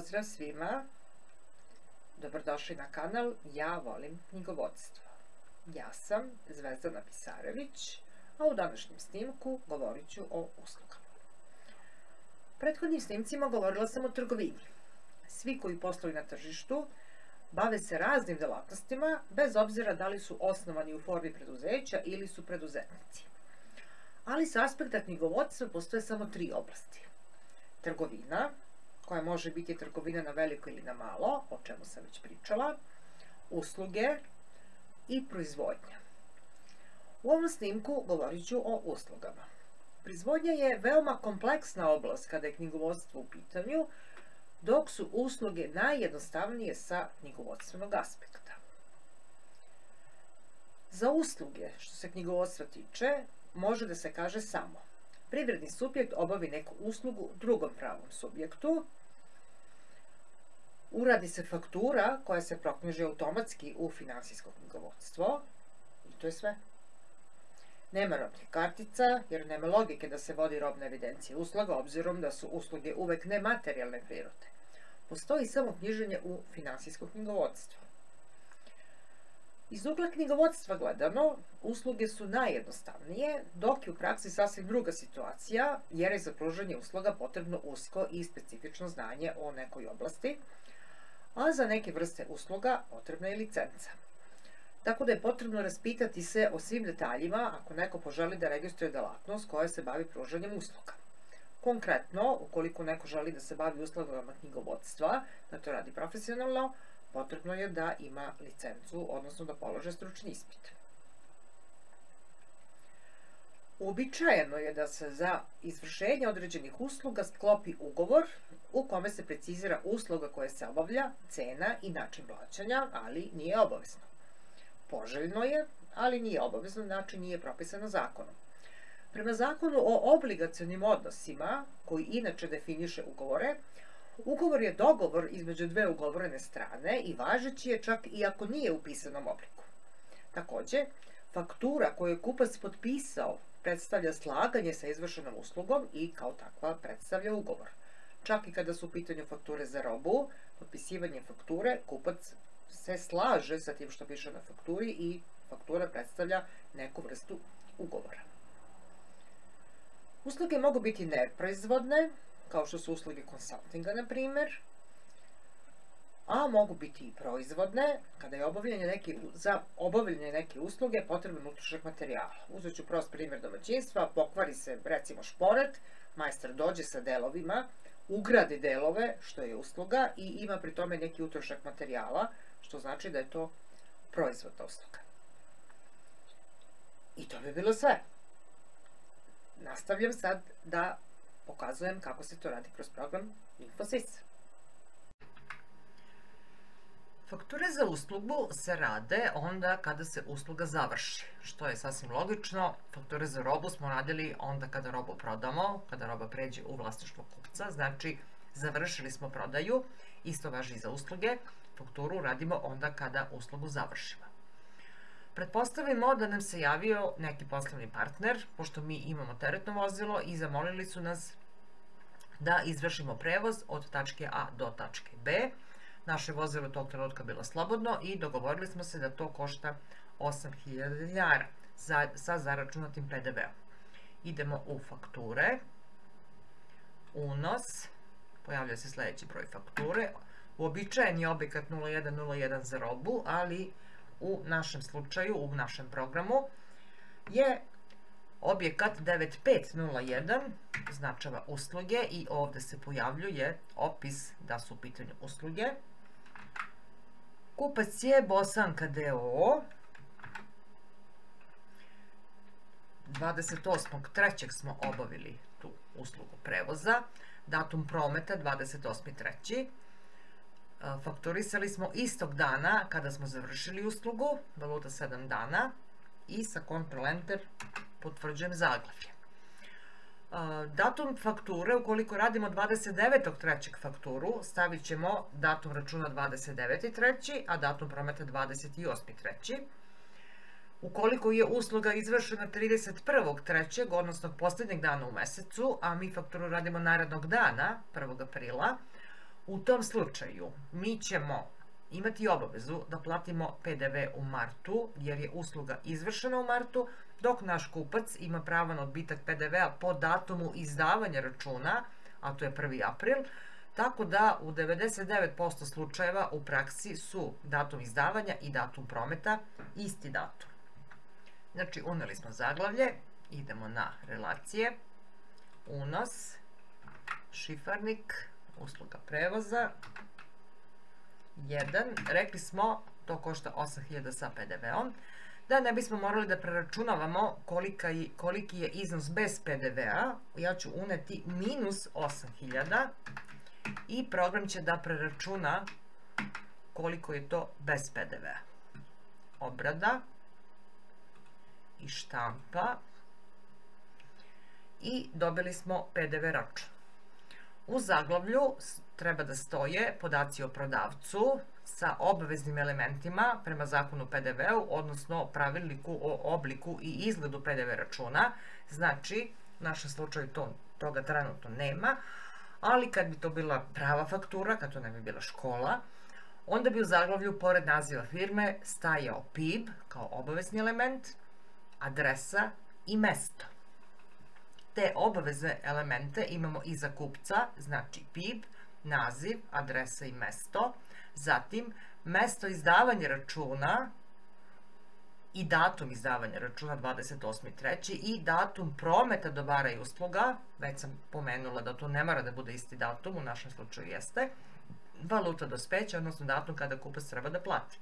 Pozdrav svima, dobrodošli na kanal Ja volim knjigovodstvo. Ja sam Zvezdana Pisarević, a u današnjem snimku govorit ću o uslugama. U prethodnim snimcima govorila sam o trgovini. Svi koji posluju na tržištu bave se raznim delatnostima, bez obzira da li su osnovani u formi preduzeća ili su preduzetnici. Ali sa aspekta knjigovodstva postoje samo tri oblasti. Trgovina, koja može biti trgovina na veliko ili na malo, o čemu sam već pričala, usluge i proizvodnja. U ovom snimku govorit ću o uslugama. Proizvodnja je veoma kompleksna oblast kada je knjigovodstvo u pitanju, dok su usluge najjednostavnije sa knjigovodstvenog aspekta. Za usluge, što se knjigovodstva tiče, može da se kaže samo: privredni subjekt obavi neku uslugu drugom pravnom subjektu, uradi se faktura koja se proknjiži automatski u finansijsko knjigovodstvo i to je sve. Nema robnih kartica, jer nema logike da se vodi robna evidencija usluga, obzirom da su usluge uvek nematerijalne prirode. Postoji samo knjiženje u finansijsko knjigovodstvo. Iz ugla knjigovodstva gledano, usluge su najjednostavnije, dok je u praksi sasvim druga situacija, jer je za pružanje usluga potrebno usko i specifično znanje o nekoj oblasti, a za neke vrste usluga potrebna je licenca. Tako da je potrebno raspitati se o svim detaljima ako neko poželi da registruje delatnost koja se bavi pružanjem usluga. Konkretno, ukoliko neko želi da se bavi uslugama knjigovodstva, da to radi profesionalno, potrebno je da ima licencu, odnosno da polože stručni ispit. Uobičajeno je da se za izvršenje određenih usluga sklopi ugovor u kome se precizira usluga koja se obavlja, cena i način plaćanja, ali nije obavezno. Poželjno je, ali nije obavezno, znači nije propisano zakonom. Prema zakonu o obligacionim odnosima, koji inače definiše ugovore, ugovor je dogovor između dve ugovorene strane i važeći je čak i ako nije u pisanom obliku. Takođe, faktura koju je kupac potpisao predstavlja slaganje sa izvršenom uslugom i kao takva predstavlja ugovor. Čak i kada su u pitanju fakture za robu, potpisivanje fakture, kupac se slaže sa tim što piše na fakturi i faktura predstavlja neku vrstu ugovora. Usluge mogu biti neproizvodne, kao što su usluge konsultinga, na primjer, a mogu biti i proizvodne, kada je za obavljanje neke usluge potreban utrošak materijala. Uzet ću prost primjer domaćinstva: pokvari se, recimo, šporet, majstor dođe sa delovima, ugradi delove, što je usluga, i ima pri tome neki utrošak materijala, što znači da je to proizvodna usluga. I to bi bilo sve. Nastavljam sad da pokazujem kako se to radi kroz program InfoSys. Fakture za uslugu se rade onda kada se usluga završi, što je sasvim logično. Fakture za robu smo radili onda kada robu prodamo, kada roba pređe u vlasništvo kupca, znači završili smo prodaju. Isto važi i za usluge, fakturu radimo onda kada uslugu završimo. Pretpostavimo da nam se javio neki poslovni partner, pošto mi imamo teretno vozilo, i zamolili su nas da izvršimo prevoz od tačke A do tačke B. Naše vozilo tog trenutka bilo slobodno i dogovorili smo se da to košta 8.000 dinara sa zaračunatim PDV-om. Idemo u fakture, unos, pojavlja se sledeći broj fakture, uobičajen je objekat 0101 za robu, ali u našem slučaju, u našem programu, je objekat 9501, označava usluge, i ovde se pojavljuje opis da su u pitanju usluge. Kupac je Bosanka d.o.o. 28.3. smo obavili tu uslugu prevoza, datum prometa 28.3. Fakturisali smo istog dana kada smo završili uslugu, valuta 7 dana, i sa Ctrl Enter potvrđujem zaglavlje. Datum fakture, ukoliko radimo 29.3. fakturu, stavit ćemo datum računa 29.3. a datum prometa 28.3. Ukoliko je usluga izvršena 31.3., odnosno poslednjeg dana u mesecu, a mi fakturu radimo narednog dana, 1. aprila, U tom slučaju mi ćemo imati obavezu da platimo PDV u martu, jer je usluga izvršena u martu, dok naš kupac ima pravo na odbitak PDV-a po datumu izdavanja računa, a to je 1. april, tako da u 99% slučajeva u praksi su datum izdavanja i datum prometa isti datum. Znači, uneli smo zaglavlje, idemo na relacije, unos, šifarnik, usluga prevoza, 1, rekli smo, to košta 8.000 sa PDV-om, da ne bismo morali da preračunavamo koliki je iznos bez PDV-a, ja ću uneti minus 8.000 i program će da preračuna koliko je to bez PDV-a. Obrada i štampa i dobili smo PDV račun. U zaglavlju treba da stoje podaci o prodavcu sa obaveznim elementima prema zakonu PDV-u, odnosno pravilniku o obliku i izgledu PDV računa. Znači, u našem slučaju toga trenutno nema, ali kad bi to bila prava faktura, kad to ne bi bila škola, onda bi u zaglavlju pored naziva firme stajao PIB kao obavezni element, adresa i mesto. Te obavezne elemente imamo i za kupca, znači PIB, naziv, adresa i mesto, zatim mesto izdavanja računa i datum izdavanja računa 28.3. i datum prometa dobara i usluga, već sam pomenula da to ne mora da bude isti datum, u našem slučaju jeste, valuta dospeća, odnosno datum kada kupac treba da plati.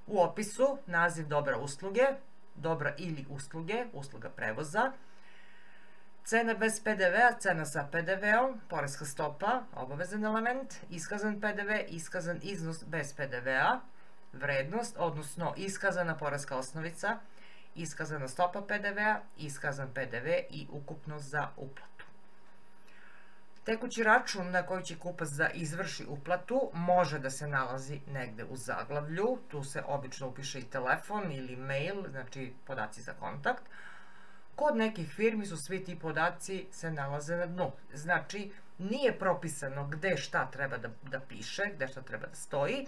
U opisu naziv dobra usluge, dobra ili usluge, usluga prevoza, cena bez PDV-a, cena sa PDV-om, poreska stopa, obavezan element, iskazan PDV, iskazan iznos bez PDV-a, vrednost, odnosno iskazana poreska osnovica, iskazana stopa PDV-a, iskazan PDV i ukupnost za uplatu. Tekući račun na koji će kupac da izvrši uplatu može da se nalazi negde u zaglavlju, tu se obično upiše i telefon ili mail, znači podaci za kontakt. Kod nekih firmi su svi ti podaci se nalaze na dnu. Znači, nije propisano gde šta treba da piše, gde šta treba da stoji.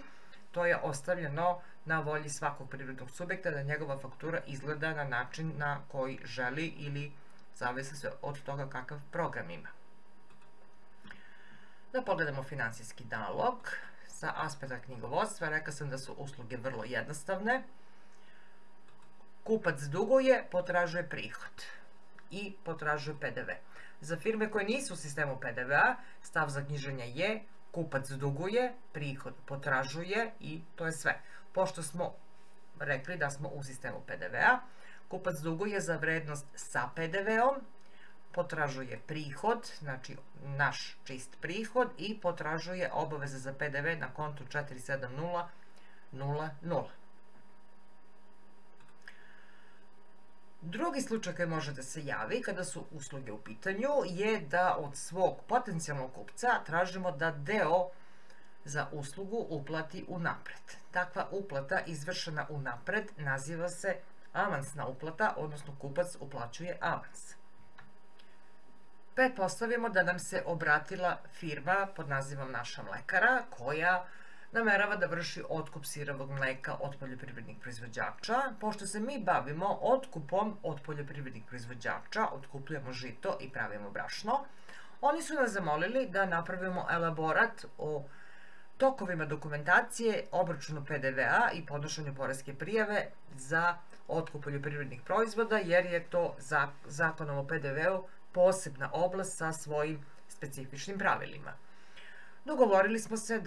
To je ostavljeno na volji svakog privrednog subjekta da njegova faktura izgleda na način na koji želi ili zavisi se od toga kakav program ima. Da pogledamo finansijski nalog. Sa aspekta knjigovodstva rekao sam da su usluge vrlo jednostavne. Kupac duguje, potražuje prihod i potražuje PDV. Za firme koje nisu u sistemu PDV-a, stav za knjiženje je kupac duguje, prihod potražuje i to je sve. Pošto smo rekli da smo u sistemu PDV-a, kupac duguje za vrednost sa PDV-om, potražuje prihod, znači naš čist prihod i potražuje obaveze za PDV na kontu 470000. Drugi slučaj koji može da se javi kada su usluge u pitanju je da od svog potencijalnog kupca tražimo da deo za uslugu uplati unapred. Takva uplata izvršena unapred naziva se avansna uplata, odnosno kupac uplaćuje avans. Pretpostavimo da nam se obratila firma pod nazivom Naša mlekara koja namerava da vrši otkup sirovog mleka od poljoprivrednih proizvođača. Pošto se mi bavimo otkupom od poljoprivrednih proizvođača, otkupljujemo žito i pravimo brašno, oni su nas zamolili da napravimo elaborat o tokovima dokumentacije, obračunu PDV-a i podnošenju poreske prijave za otkup poljoprivrednih proizvoda, jer je to zakonom o PDV-u posebna oblast sa svojim specifičnim pravilima. Dogovorili smo se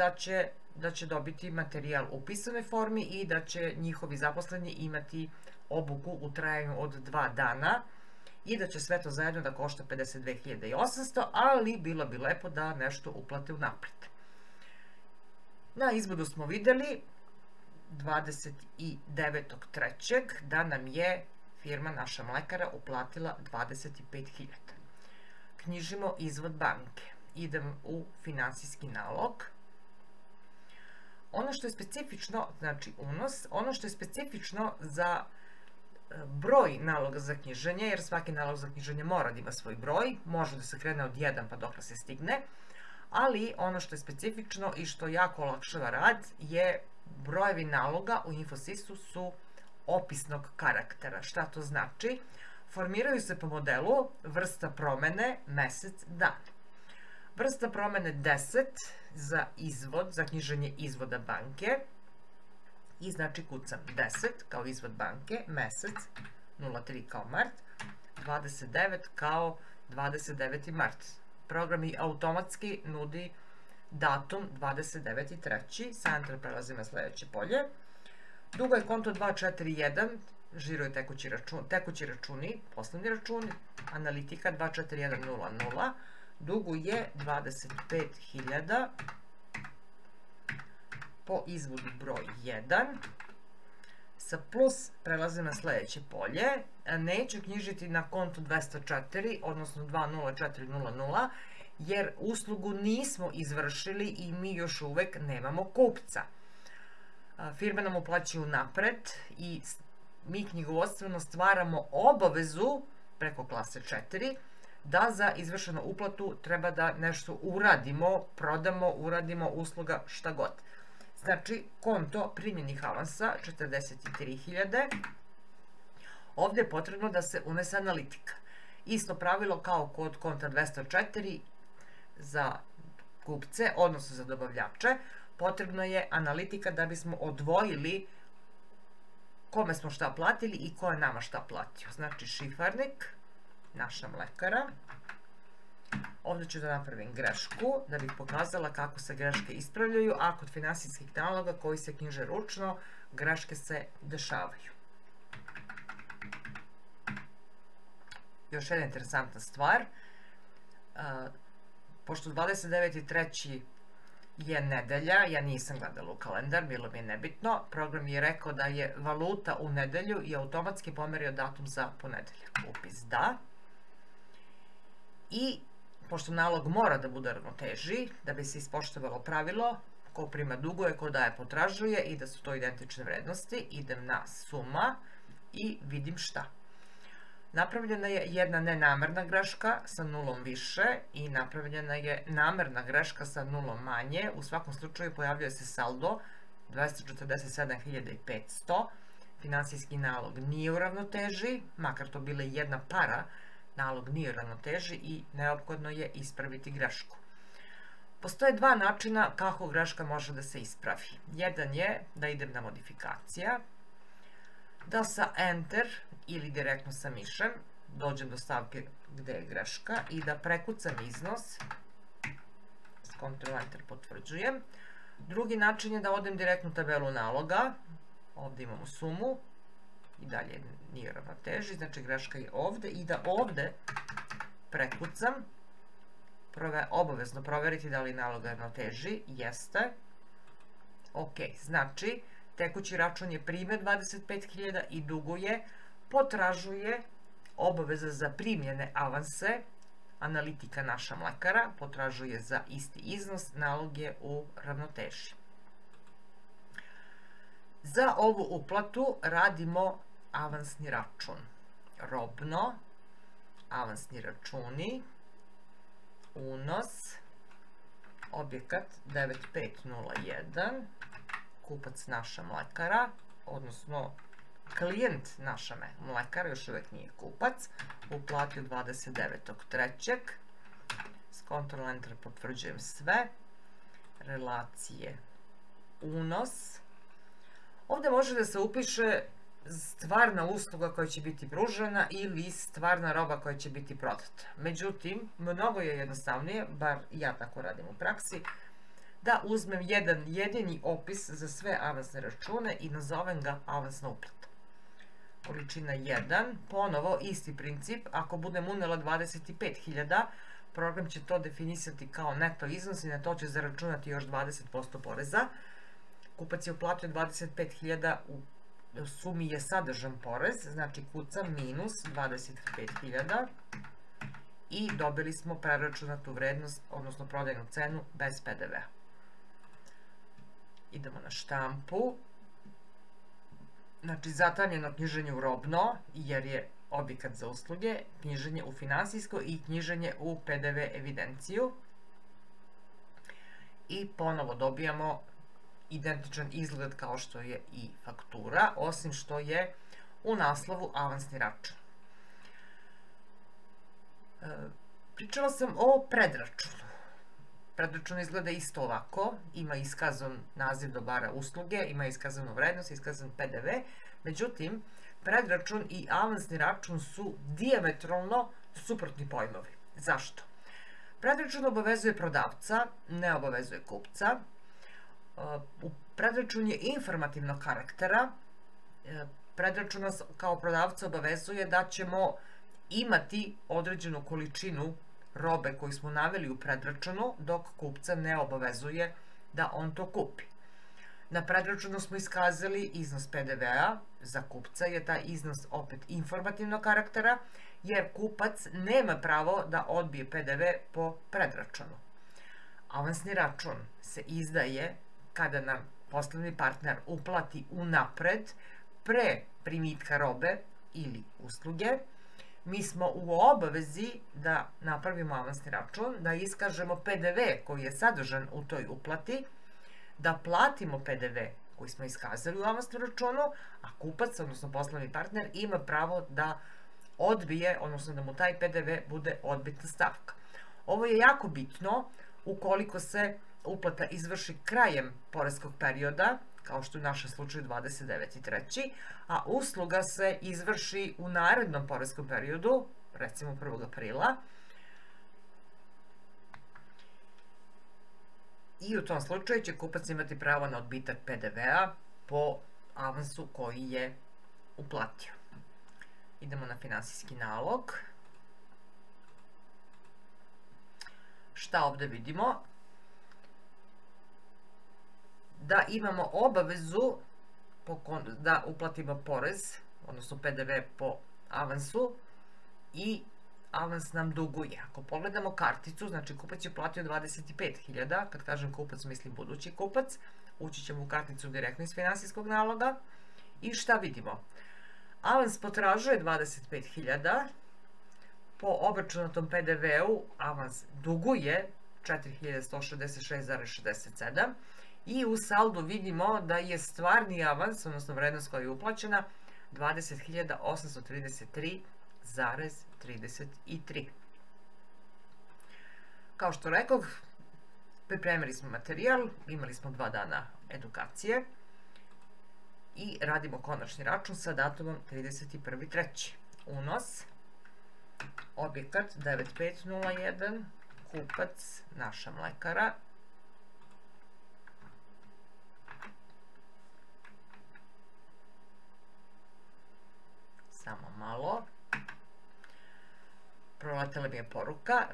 da će dobiti materijal u pisanoj formi i da će njihovi zaposleni imati obuku u trajanju od 2 dana i da će sve to zajedno da košta 52.800, ali bilo bi lepo da nešto uplate unapred. Na izvodu smo videli 29.3. da nam je firma Naša mlekara uplatila 25.000. Knjižimo izvod banke. Idem u finansijski nalog. Ono što je specifično, znači unos, ono što je specifično za broj naloga za knjiženje, jer svaki nalog za knjiženje mora da ima svoj broj, može da se krene od 1 pa dok se stigne, ali ono što je specifično i što jako olakšava rad je brojevi naloga u Infosisu su opisnog karaktera. Šta to znači? Formiraju se po modelu vrsta promene, mesec, dan. Vrsta promene 10 za izvod, za knjiženje izvoda banke i znači kucam 10 kao izvod banke, mesec 03 kao mart, 29 kao 29. mart. Program i automatski nudi datum 29.3. Sa Enter prelazim na sledeće polje. Dugo je konto 241, žiro je tekući računi, poslovni računi, analitika 24100, dugu je 25.000 po izvodu broj 1. Sa plus prelazim na sledeće polje, neću knjižiti na konto 204, odnosno 20400, jer uslugu nismo izvršili i mi još uvek nemamo kupca. Firme nam uplaćuju napred i mi knjigovodstveno stvaramo obavezu preko klase 4 da za izvršenu uplatu treba da nešto uradimo, prodamo, uradimo usluga, šta god. Znači, konto primljenih avansa 43.000. Ovde je potrebno da se unese analitika. Isto pravilo kao kod konta 204 za kupce, odnosno za dobavljače. Potrebno je analitika da bismo odvojili kome smo šta platili i ko je nama šta platio. Znači, šifarnik, naša mlekara. Ovdje ću da napravim grešku, da bih pokazala kako se greške ispravljaju, a kod finansijskih naloga koji se knjiže ručno, greške se dešavaju. Još jedna interesantna stvar, pošto 29.3. je nedelja, ja nisam gledala u kalendar, bilo mi je nebitno, program je rekao da je valuta u nedelju i automatski pomerio datum za ponedeljak. Upis da. I pošto nalog mora da bude ravnoteži, da bi se ispoštovalo pravilo, ko prima duguje, ko daje potražuje i da su to identične vrednosti, idem na suma i vidim šta. Napravljena je jedna nenamerna greška sa nulom više i napravljena je namerna greška sa nulom manje. U svakom slučaju pojavljuje se saldo 247.500. Finansijski nalog nije u ravnoteži, makar to bila jedna para, nalog nije u ravnoteži i neophodno je ispraviti grešku. Postoje dva načina kako greška može da se ispravi. Jedan je da idem na modifikacija, da sa Enter ili direktno sa mišem dođem do stavke gde je greška i da prekucam iznos, s Ctrl Enter potvrđujem. Drugi način je da odem direktno u tabelu naloga, ovde imamo sumu i dalje nije ravnoteži, znači greška je ovde i da ovde prekucam, obavezno proveriti da li nalog ravnoteži, jeste. Ok, znači tekući račun je prime 25.000 i duguje, potražuje obaveza za primljene avanse, analitika naša mlekara, potražuje za isti iznos, nalog je u ravnoteži. Za ovu uplatu radimo avansni račun. Robno, avansni računi, unos, objekat 9501, kupac naša mlekara, odnosno klijent naša mlekara, još uvek nije kupac, uplatio 29.3. S Ctrl Enter potvrđujem sve, relacije, unos. Ovde može da se upiše stvarna usluga koja će biti pružena ili stvarna roba koja će biti prodata. Međutim, mnogo je jednostavnije, bar ja tako radim u praksi, da uzmem jedan jedini opis za sve avansne račune i nazovem ga avansna uplata. Količina 1, ponovo isti princip, ako budem unela 25.000, program će to definisati kao neto iznos i na to će zaračunati još 20% poreza. Kupac je uplatio 25.000, u sumi je sadržan porez, znači kucam minus 25.000 i dobili smo preračunatu vrednost, odnosno prodajnu cenu bez PDV-a. Idemo na štampu. Znači, zatamljeno knjiženje u robno, jer je objekat za usluge, knjiženje u finansijsko i knjiženje u PDV evidenciju. i ponovo dobijamo identičan izgled kao što je i faktura, osim što je u naslovu avansni račun. Pričala sam o predračunu. Predračun izgleda isto ovako, ima iskazan naziv dobara usluge, ima iskazanu vrednost, iskazan PDV, međutim, predračun i avansni račun su dijametralno suprotni pojmovi. Zašto? Predračun obavezuje prodavca, ne obavezuje kupca. Predračun je informativnog karaktera. Predračun nas kao prodavca obavezuje da ćemo imati određenu količinu robe koju smo naveli u predračunu, dok kupca ne obavezuje da on to kupi. Na predračunu smo iskazali iznos PDV-a, za kupca je taj iznos opet informativnog karaktera, jer kupac nema pravo da odbije PDV po predračunu. Avansni račun se izdaje kada nam poslovni partner uplati unapred pre primitka robe ili usluge. Mi smo u obavezi da napravimo avansni račun, da iskažemo PDV koji je sadržan u toj uplati, da platimo PDV koji smo iskazali u avansnom računu, a kupac, odnosno poslovni partner, ima pravo da odbije, odnosno da mu taj PDV bude odbitna stavka. Ovo je jako bitno ukoliko se uplata izvrši krajem poreskog perioda, kao što je u našem slučaju 29.3., a usluga se izvrši u narednom poreskom periodu, recimo 1. aprila. I u tom slučaju će kupac imati pravo na odbitak PDV-a po avansu koji je uplatio. Idemo na finansijski nalog. Šta ovde vidimo? Da imamo obavezu da uplatimo porez, odnosno PDV po avansu, i avans nam duguje. Ako pogledamo karticu, znači kupac je platio 25.000, kad kažem kupac mislim budući kupac, ući ćemo u karticu direktno iz finansijskog naloga i šta vidimo? Avans potražuje 25.000, po obračunatom PDV-u avans duguje 4.166,67 i u saldu vidimo da je stvarni avans, odnosno vrednost koja je uplaćena, 20.833,33. Kao što rekoh, pripremili smo materijal, imali smo 2 dana edukacije i radimo konačni račun sa datumom 31.3. Unos, objekat 9501, kupac naša mlekara, samo malo, proletela mi je poruka,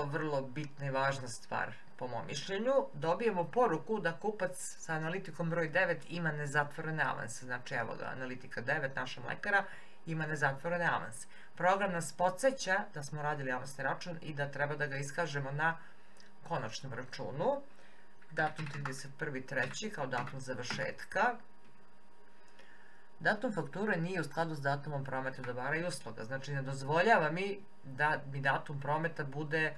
vrlo bitna i važna stvar po mom mišljenju, dobijemo poruku da kupac sa analitikom broj 9 ima nezatvorene avanse, znači evo ga, analitika 9, naša mlekara, ima nezatvorene avanse. Program nas podsjeća da smo radili avansni račun i da treba da ga iskažemo na konačnom računu, datum 31.3. kao datum završetka. Datum fakture nije u skladu s datumom prometa dobara i usluga, znači ne dozvoljava mi da mi datum prometa bude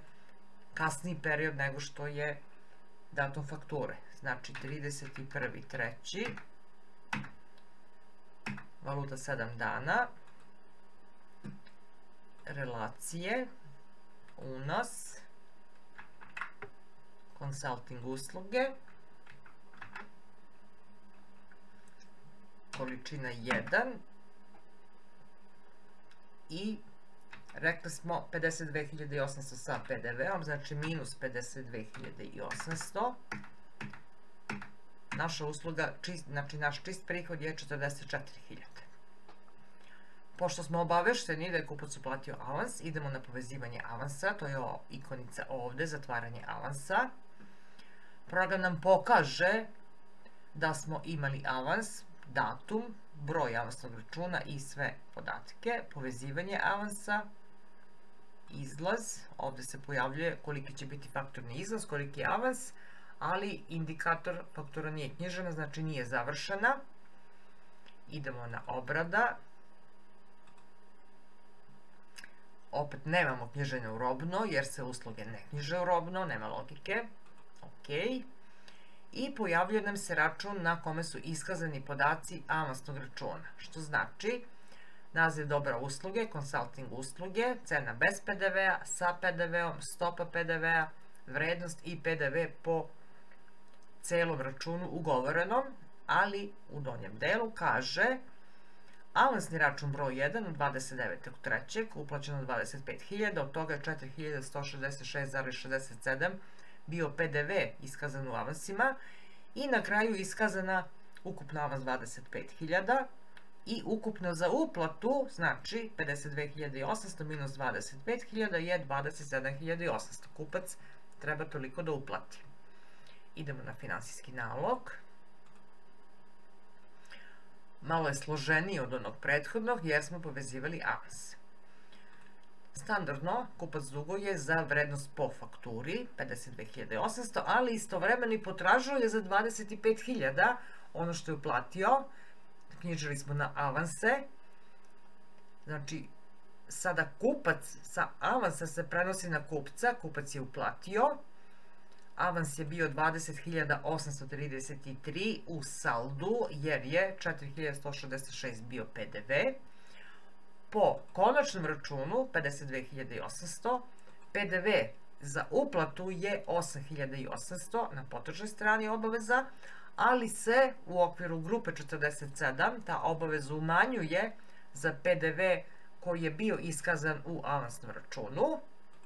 kasniji period nego što je datum fakture. Znači 31.3. valuta 7 dana, relacije, unos, consulting usluge, količina 1 i rekli smo 52.800 sa PDV-om, znači minus 52.800. Naša usluga, znači naš čist prihod je 44.000. Pošto smo obavešteni da je kupac uplatio avans, idemo na povezivanje avansa, to je ikonica ovde, zatvaranje avansa. Program nam pokaže da smo imali avans, datum, broj avansnog računa i sve podatke, povezivanje avansa, izlaz, ovde se pojavljuje koliki će biti fakturni izlaz, koliki je avans, ali indikator faktura nije knjižena, znači nije završena. Idemo na obrada. Opet nemamo knjiženje u robno, jer se usluge ne knjiže u robno, nema logike. I pojavljuje nam se račun na kome su iskazani podaci avansnog računa, što znači naziv dobra usluge, consulting usluge, cena bez PDV-a, sa PDV-om, stopa PDV-a, vrednost i PDV po celom računu ugovorenom, ali u donjem delu kaže avansni račun broj 1 od 29.3. uplaćeno 25.000, od toga je 4.166,67 bio PDV iskazan u avansima i na kraju iskazana ukupna avans 25.000 i ukupno za uplatu, znači 52.800 minus 25.000 je 27.800. Kupac treba toliko da uplati. Idemo na finansijski nalog. Malo je složeniji od onog prethodnog jer smo povezivali avans. Standardno, kupac duguje za vrednost po fakturi 52.800, ali istovremeno i potražuje za 25.000 ono što je uplatio. Knjižili smo na avanse. Znači, sada kupac sa avansa se prenosi na kupca, kupac je uplatio. Avans je bio 20.833 u saldu jer je 4.166 bio PDV. Po konačnom računu 52.800, PDV za uplatu je 8.800 na potrošnoj strani obaveza, ali se u okviru grupe 47 ta obaveza umanjuje za PDV koji je bio iskazan u avansnom računu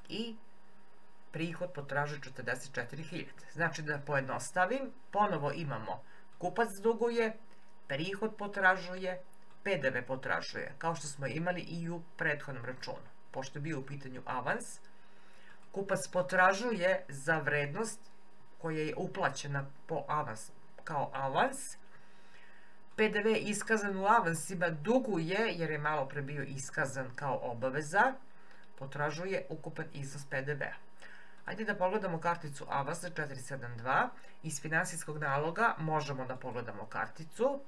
i prihod potražuje 44.000. Znači da pojednostavim, ponovo imamo kupac duguje, prihod potražuje, PDV potražuje, kao što smo imali i u prethodnom računu. Pošto je bio u pitanju avans, kupac potražuje za vrednost koja je uplaćena kao avans, PDV iskazan u avansima duguje, jer je malo pre bio iskazan kao obaveza, potražuje ukupan iznos PDV-a. Ajde da pogledamo karticu avansa 472. Iz finansijskog naloga možemo da pogledamo karticu.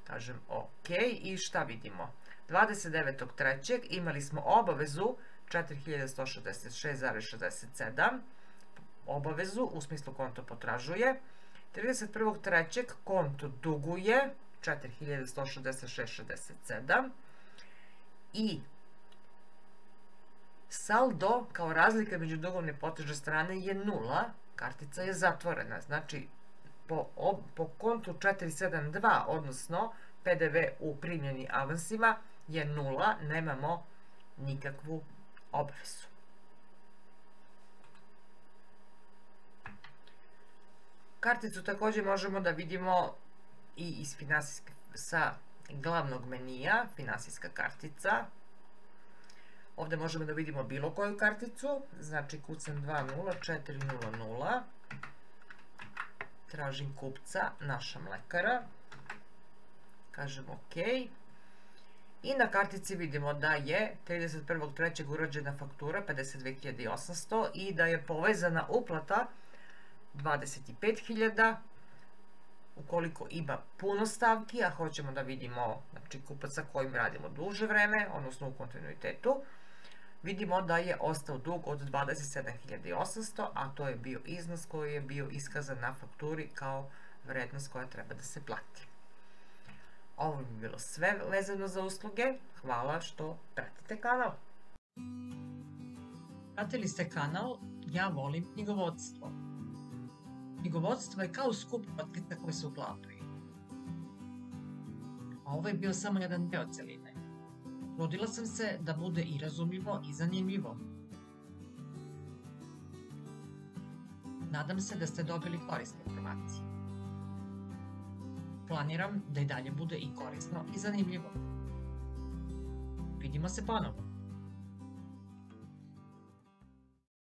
Kažem OK i šta vidimo? 29.3. imali smo obavezu 4.166,67. Obavezu u smislu konto potražuje. 31.3. konto duguje 4.166,67 i saldo kao razlika među dugovne i potražne strane je 0, kartica je zatvorena. Znači, po kontu 472, odnosno PDV u primljeni avansima je 0, nemamo nikakvu obavezu. Karticu također možemo da vidimo i sa glavnog menija, finansijska kartica. Ovdje možemo da vidimo bilo koju karticu, znači kucam 20400, tražim kupca, naša mlekara, kažem OK i na kartici vidimo da je 31.3. urađena faktura 52.800 i da je povezana uplata 25.000. Ukoliko ima puno stavki, a hoćemo da vidimo kupac sa kojim radimo duže vreme, odnosno u kontinuitetu, vidimo da je ostao dug od 27.800, a to je bio iznos koji je bio iskazan na fakturi kao vrednost koja treba da se plati. Ovo bi bilo sve vezano za usluge. Hvala što pratite kanal. Pratili ste kanal Ja volim knjigovodstvo. Knjigovodstvo je kao skup otkrita koji se uklapaju. A ovo je bio samo jedan deo celine. Trudila sam se da bude i razumljivo i zanimljivo. Nadam se da ste dobili korisne informacije. Planiram da i dalje bude i korisno i zanimljivo. Vidimo se ponovo.